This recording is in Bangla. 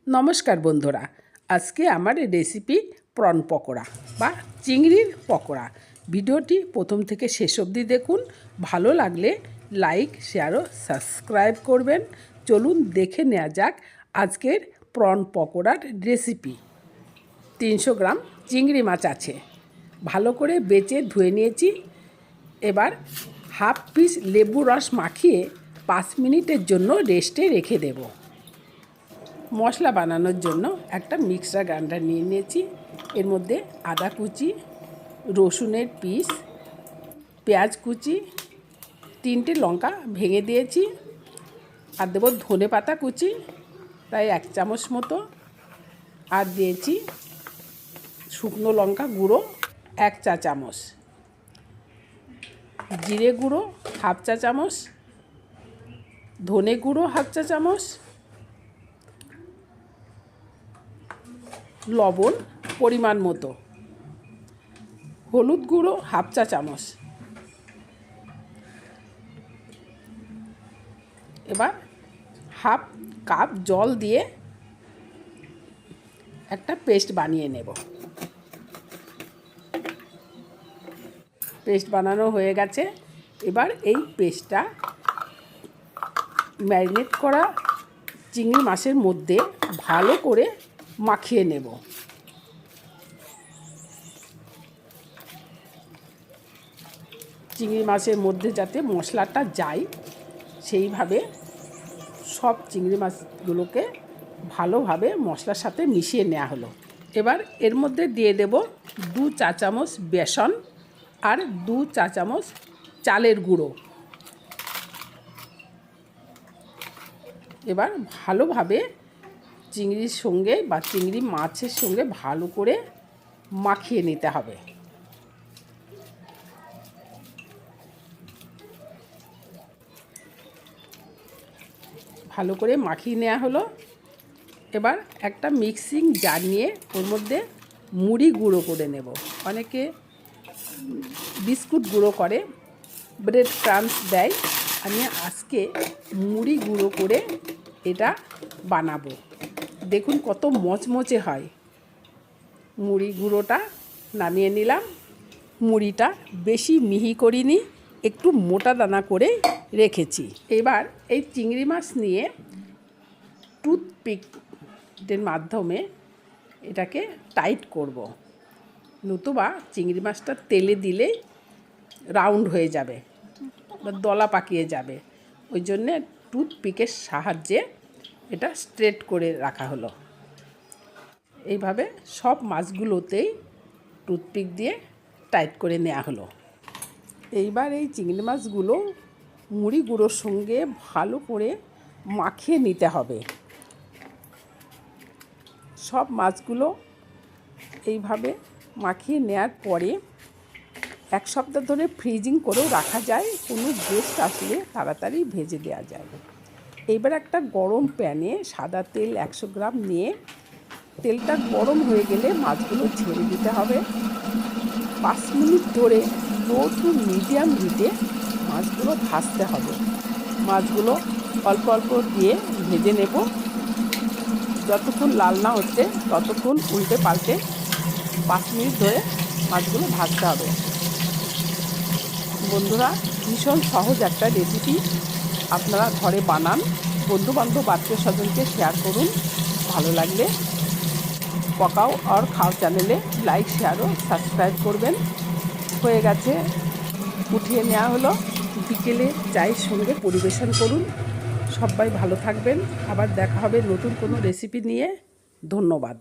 নমস্কার বন্ধুরা, আজকে আমার রেসিপি প্রন পকোড়া বা চিংড়ির পকোড়া। ভিডিওটি প্রথম থেকে শেষ অবধি দেখুন। ভালো লাগলে লাইক, শেয়ার ও সাবস্ক্রাইব করবেন। চলুন দেখে নেওয়া যাক আজকের প্রন পকোড়ার রেসিপি। 300 গ্রাম চিংড়ি মাছ আছে, ভালো করে বেছে ধুয়ে নিয়েছি। এবার হাফ পিস লেবু রস মাখিয়ে 5 মিনিটের জন্য রেস্টে রেখে দেব। মশলা বানানোর জন্য একটা মিক্সার গ্রাইন্ডার নিয়ে নিয়েছি। এর মধ্যে আদা কুচি, রসুনের পিস, পেঁয়াজ কুচি, 3টে লঙ্কা ভেঙে দিয়েছি, আর দেবো ধনে পাতা কুচি প্রায় 1 চামচ মতো, আর দিয়েছি শুকনো লঙ্কা গুঁড়ো 1 চা চামচ, জিরে গুঁড়ো 1/2 চা চামচ, ধনে গুঁড়ো 1/2 চা চামচ, লবণ পরিমাণ মতো, হলুদ গুঁড়ো 1/2 চা চামচ। এবার 1/2 কাপ জল দিয়ে একটা পেস্ট বানিয়ে নেব। পেস্ট বানানো হয়ে গেছে। এবার এই পেস্টটা ম্যারিনেট করা চিংড়ি মাছের মধ্যে ভালো করে মাখিয়ে নেব। চিংড়ি মাছের মধ্যে যাতে মশলাটা যায় সেইভাবে সব চিংড়ি মাছগুলোকে ভালোভাবে মশলার সাথে মিশিয়ে নেওয়া হলো। এবার এর মধ্যে দিয়ে দেব 2 চা চামচ বেসন আর 2 চা চামচ চালের গুঁড়ো। এবার ভালোভাবে চিংড়ির সঙ্গে বা চিংড়ি মাছের সঙ্গে ভালো করে মাখিয়ে নিতে হবে। ভালো করে মাখিয়ে নেওয়া হলো। এবার একটা মিক্সিং জার নিয়ে ওর মধ্যে মুড়ি গুঁড়ো করে নেব। অনেকে বিস্কুট গুঁড়ো করে, ব্রেড ক্রাম্বস দেয়। আমি আজকে মুড়ি গুঁড়ো করে এটা বানাবো। দেখুন কত মচমচে হয়। মুড়ি গুঁড়োটা নামিয়ে নিলাম। মুড়িটা বেশি মিহি করিনি, একটু মোটা দানা করে রেখেছি। এবার এই চিংড়ি মাছ নিয়ে টুথপিকের মাধ্যমে এটাকে টাইট করব, নতুবা চিংড়ি মাছটা তেলে দিলে রাউন্ড হয়ে যাবে বা দলা পাকিয়ে যাবে। ওই জন্যে টুথপিকের সাহায্যে এটা স্ট্রেট করে রাখা হলো। এইভাবে সব মাছগুলোতেই টুথপিক দিয়ে টাইট করে নেওয়া হলো। এইবার এই চিংড়ি মাছগুলো মুড়ি গুঁড়োর সঙ্গে ভালো করে মাখিয়ে নিতে হবে। সব মাছগুলো এইভাবে মাখিয়ে নেওয়ার পরে 1 সপ্তাহ ধরে ফ্রিজিং করেও রাখা যায়, কোনো গেস্ট আসলে তাড়াতাড়ি ভেজে দেওয়া যায়। এইবার একটা গরম প্যানে সাদা তেল 100 গ্রাম নিয়ে তেলটা গরম হয়ে গেলে মাছগুলো ছেড়ে দিতে হবে। 5 মিনিট ধরে লো টু মিডিয়াম হিটে মাছগুলো ভাজতে হবে। মাছগুলো অল্প অল্প দিয়ে ভেজে নেব। যতক্ষণ লাল না হচ্ছে ততক্ষণ উল্টে পাল্টে 5 মিনিট ধরে মাছগুলো ভাজতে হবে। বন্ধুরা, ভীষণ সহজ একটা রেসিপি, আপনারা ঘরে বানান, বন্ধুবান্ধব আত্মীয় স্বজনকে শেয়ার করুন। ভালো লাগলে পকাও আর খাও চ্যানেলে লাইক, শেয়ার ও সাবস্ক্রাইব করবেন। হয়ে গেছে, উঠিয়ে নেওয়া হলো। বিকেলে চায়ের সঙ্গে পরিবেশন করুন। সবাই ভালো থাকবেন। আবার দেখা হবে নতুন কোনো রেসিপি নিয়ে। ধন্যবাদ।